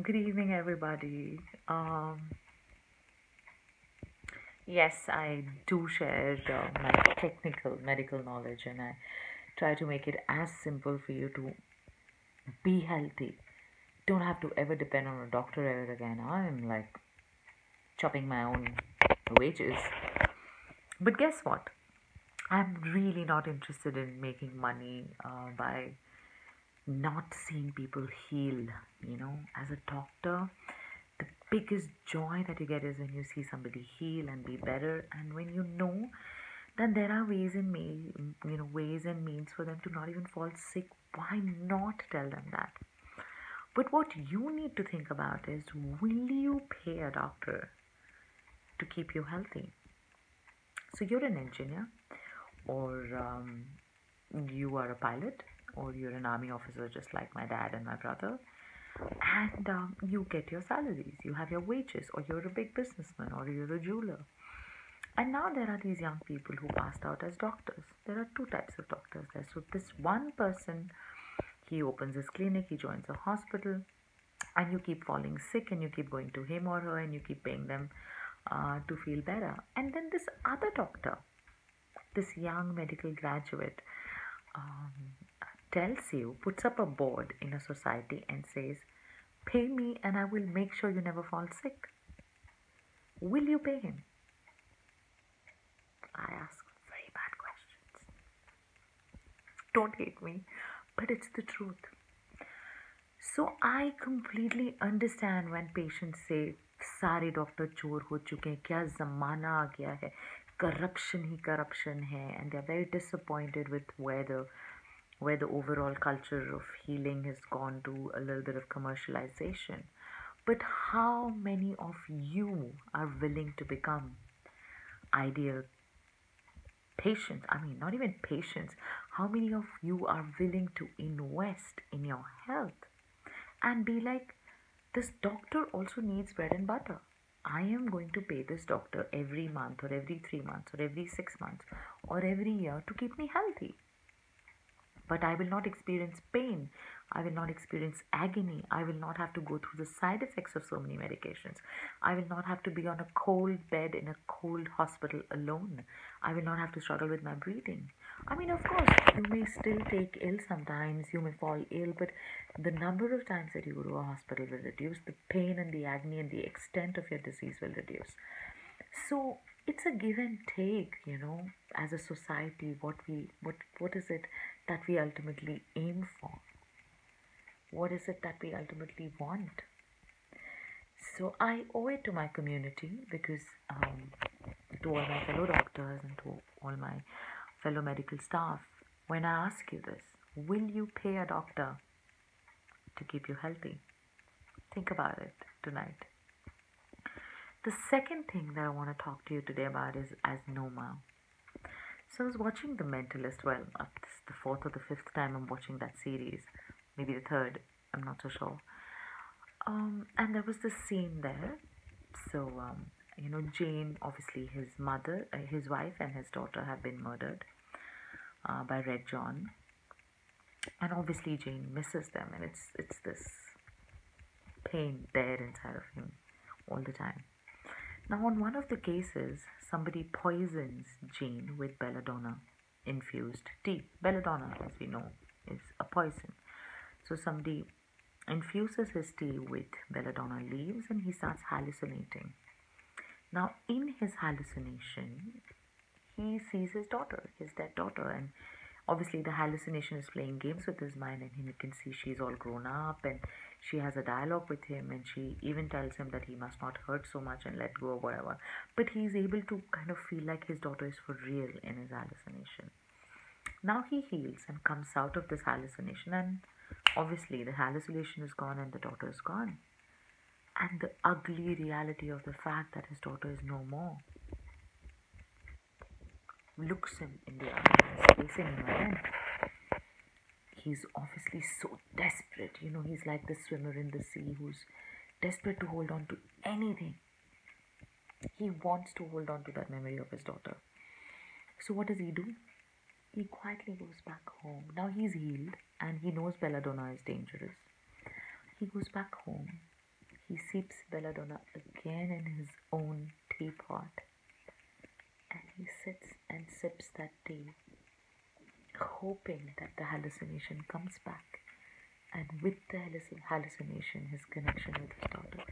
Good evening, everybody. Yes, I do share my technical medical knowledge, and I try to make it as simple for you to be healthy. Don't have to ever depend on a doctor ever again. I'm like chopping my own wages. But guess what? I'm really not interested in making money by not seeing people heal. As a doctor, the biggest joy that you get is when you see somebody heal and be better, and when you know that there are ways and means for them to not even fall sick. Why not tell them that? But what you need to think about is, will you pay a doctor to keep you healthy? So you're an engineer, or you are a pilot, or you're an army officer just like my dad and my brother, and you get your salaries, you have your wages, or you're a big businessman, or you're a jeweler. And now there are these young people who passed out as doctors. There are two types of doctors there. So this one person, he opens his clinic, he joins a hospital, and you keep falling sick, and you keep going to him or her, and you keep paying them to feel better. And then this other doctor, this young medical graduate, um, tells you, puts up a board in a society and says, "Pay me, and I will make sure you never fall sick." Will you pay him? I ask very bad questions. Don't hate me, but it's the truth. So I completely understand when patients say सारे doctor चोर हो चुके हैं, क्या ज़माना आ गया है, corruption ही corruption है, and they're very disappointed with where the overall culture of healing has gone to a little bit of commercialization. But how many of you are willing to become ideal patients? I mean, not even patients. How many of you are willing to invest in your health and be like, this doctor also needs bread and butter. I am going to pay this doctor every month, or every 3 months, or every 6 months, or every year to keep me healthy. But I will not experience pain. I will not experience agony. I will not have to go through the side effects of so many medications. I will not have to be on a cold bed in a cold hospital alone. I will not have to struggle with my breathing. I mean, of course, you may still take ill sometimes, you may fall ill, but the number of times that you go to a hospital will reduce, the pain and the agony and the extent of your disease will reduce. So it's a give and take, as a society. What is it that we ultimately aim for? What is it that we ultimately want? So I owe it to my community, because to all my fellow doctors and to all my fellow medical staff, when I ask you this, will you pay a doctor to keep you healthy? Think about it tonight. The second thing that I want to talk to you today about is adenoma. So I was watching The Mentalist. Well, this is the fourth or the fifth time I'm watching that series, maybe the third. I'm not so sure. And there was this scene there. So Jane, obviously his mother, his wife, and his daughter have been murdered by Red John, and obviously Jane misses them, and it's this pain there inside of him all the time. Now, on one of the cases, somebody poisons Jane with belladonna infused tea. Belladonna, as we know, is a poison. So somebody infuses his tea with belladonna leaves, and he starts hallucinating. Now, in his hallucination, he sees his daughter, his dead daughter, and obviously the hallucination is playing games with his mind, and he can see she's all grown up, and she has a dialogue with him, and she even tells him that he must not hurt so much and let go or whatever. But he's able to kind of feel like his daughter is for real in his hallucination. Now he heals and comes out of this hallucination, and obviously the hallucination is gone and the daughter is gone. And the ugly reality of the fact that his daughter is no more looks him in the eye, facing him again. He's obviously so desperate. He's like the swimmer in the sea who's desperate to hold on to anything. He wants to hold on to that memory of his daughter. So what does he do? He quietly goes back home. Now he's healed and he knows belladonna is dangerous. He goes back home He sips belladonna again in his own teapot, and he sits and sips that tea, hoping that the hallucination comes back, and with the hallucination, his connection with his daughter.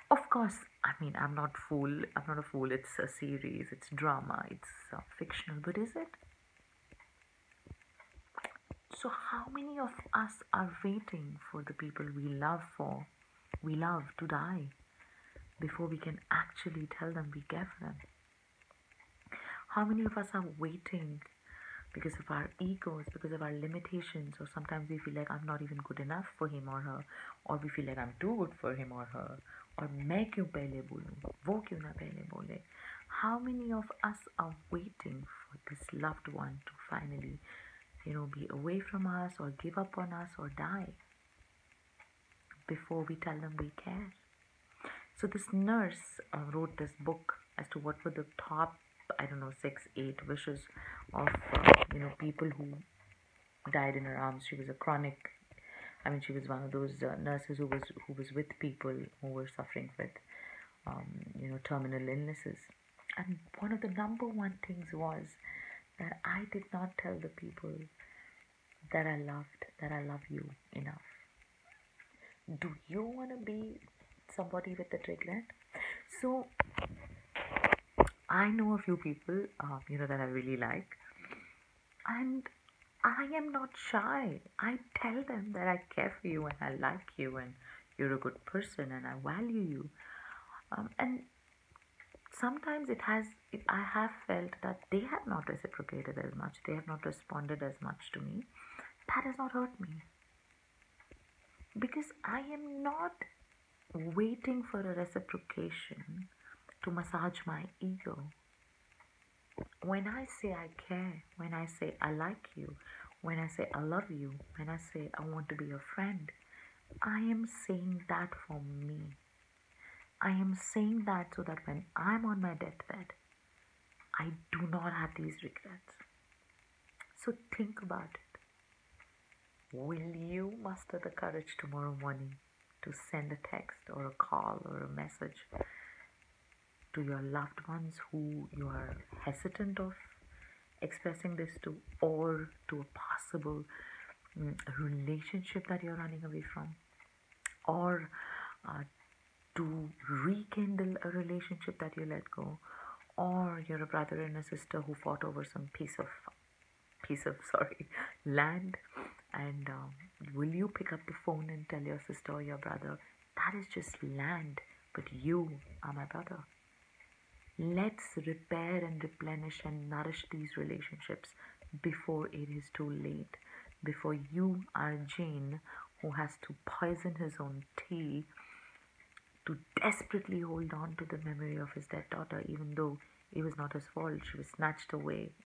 Of course, I mean, I'm not fool. I'm not a fool. It's a series. It's drama. It's fictional. But is it? So how many of us are waiting for the people we love to die before we can actually tell them we care for them? How many of us are waiting because of our egos, because of our limitations, or sometimes we feel like I'm not even good enough for him or her, or we feel like I'm too good for him or her, or मैं क्यों पहले बोलूं, वो क्यों ना पहले बोले? How many of us are waiting for this loved one to finally, be away from us or give up on us or die before we tell them we care? So this nurse wrote this book as to what were the top, I don't know, 6, 8 wishes of people who died in her arms. She was a chronic. I mean, she was one of those nurses who was with people who were suffering with terminal illnesses. And one of the number one things was that I did not tell the people that I love you enough. Do you want to be somebody with a trigger? So I know a few people, that I really like, and I am not shy. I tell them that I care for you and I like you and you're a good person and I value you. And sometimes I have felt that they have not reciprocated as much. They have not responded as much to me. That has not hurt me because I am not waiting for a reciprocation to massage my ego. When I say I care, when I say I like you, when I say I love you, when I say I want to be your friend, I am saying that for me. I am saying that so that when I'm on my deathbed, I do not have these regrets. So think about it. Will you muster the courage tomorrow morning to send a text or a call or a message to your loved ones who you are hesitant of expressing this to, or to a possible relationship that you're running away from, or to rekindle a relationship that you let go, or you're a brother and a sister who fought over some piece of land, and will you pick up the phone and tell your sister or your brother that is just land, but you are my brother? Let's repair and replenish and nourish these relationships before it is too late, before you are Jane who has to poison his own tea to desperately hold on to the memory of his dead daughter, even though it was not his fault. She was snatched away